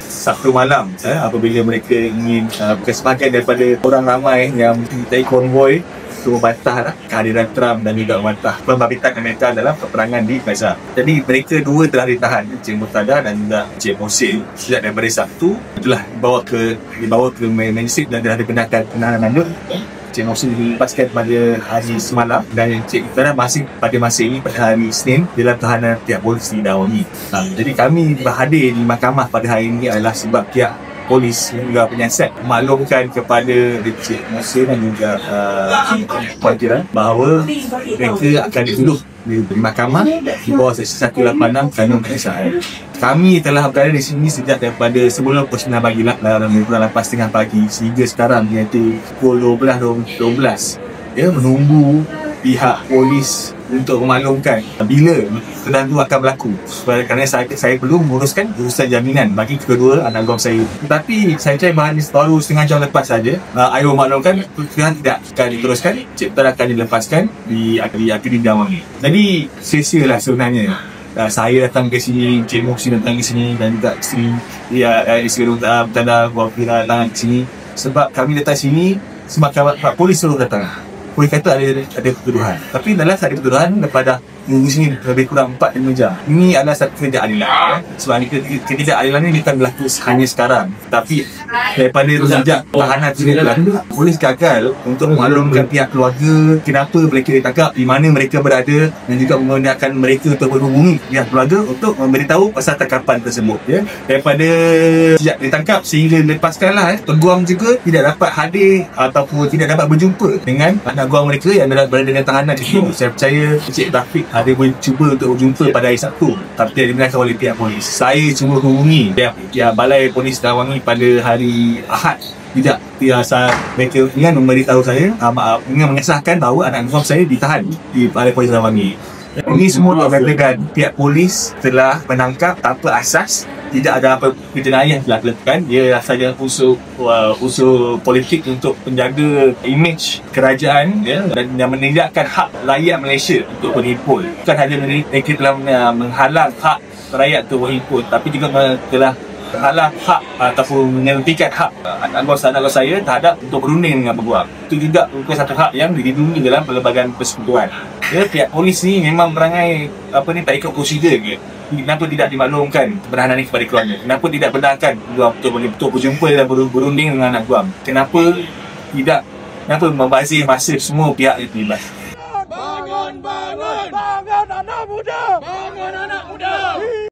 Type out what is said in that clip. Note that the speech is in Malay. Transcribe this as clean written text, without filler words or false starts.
Sabtu malam apabila mereka ingin bukan sebahagian daripada orang ramai yang menyertai konvoi untuk membantah kehadiran Trump dan juga membantah pembabitan Amerika dalam peperangan di Gaza. Jadi mereka dua telah ditahan, Encik Murtada dan juga Encik Mohsin, sejak daripada Sabtu telah dibawa ke Magistrate dan telah dipindahkan penahanan lanjut. Encik Mohsin dilepaskan pada hari semalam dan Encik Murtada masih pada masa ini pada hari Isnin dalam tahanan pihak polis di Dawangi. Jadi kami berhadir di mahkamah pada hari ini adalah sebab pihak polis juga penyiasat maklumkan kepada Encik Mohsin dan juga pengajian bahawa mereka akan dituduh di mahkamah di bawah Seksi 186 Kanun Penyiasat. Kami telah berada di sini sejak daripada sebelum pukul 9 pagi dalam bulan 8.30 pagi sehingga sekarang iaitu pukul 12 menunggu pihak polis untuk memaklumkan bila kedatangan itu akan berlaku. Kerana saya belum menguruskan urusan jaminan bagi kedua anak guam saya. Tetapi saya cari bahan baru setengah jam lepas saja Ayo memaklumkan kedatangan tidak akan diteruskan, Cipta akan dilepaskan di Akademi Dawangi. Jadi sia-sialah sebenarnya saya datang ke sini, Encik Mohsin datang ke sini dan juga isteri Murtada Wafira datang ke sini sebab kami datang sini sebab polis suruh datang. Polis kata ada tuduhan. Tapi dalam ada tuduhan daripada minggu sini lebih kurang 4-5 jam. Ini adalah satu ketidakadilan. Sebab ketidakadilan ini bukan berlaku hanya sekarang. Tapi daripada sejak tahanan ini berlaku, polis gagal untuk memaklumkan pihak keluarga kenapa mereka ditangkap, di mana mereka berada dan juga menggunakan mereka untuk berhubungi pihak keluarga untuk memberitahu pasal tangkapan tersebut. Daripada sejak ditangkap sehingga dilepaskanlah, peguam juga tidak dapat hadir ataupun tidak dapat berjumpa dengan anak guam mereka yang berada dengan tahanan itu. Saya percaya Encik Taufik ada cuba untuk berjumpa pada hari Sabtu tapi tidak dibenarkan oleh pihak polis. Saya cuba hubungi pihak Balai Polis Dawangi pada hari Ahad. Tidak biasa mereka dengan memberitahu saya dengan mengesahkan bahawa anak guam saya ditahan di Balai Polis Dawangi. Ini semua mengatakan pihak polis telah menangkap tanpa asas, tidak ada apa jenayah telah dilakukan. Dia sahaja unsur politik untuk menjaga imej kerajaan dan menindakkan hak rakyat Malaysia untuk berhimpun. Bukan hanya mereka telah menghalang hak rakyat untuk berhimpun, tapi juga telah menghalang hak ataupun menghentikan hak anak guam saya terhadap untuk berunding dengan peguam. Itu juga merupakan satu hak yang dilindungi dalam pelbagai persekutuan. Pihak polis ni memang berangai tak ikut prosedur ke. Kenapa tidak dimaklumkan penahanan ini kepada keluarga? Kenapa tidak benarkan guam betul berjumpa dan berunding dengan anak guam? Kenapa membazir masa semua pihak itu bebas? Bangun anak muda! Bangun anak muda!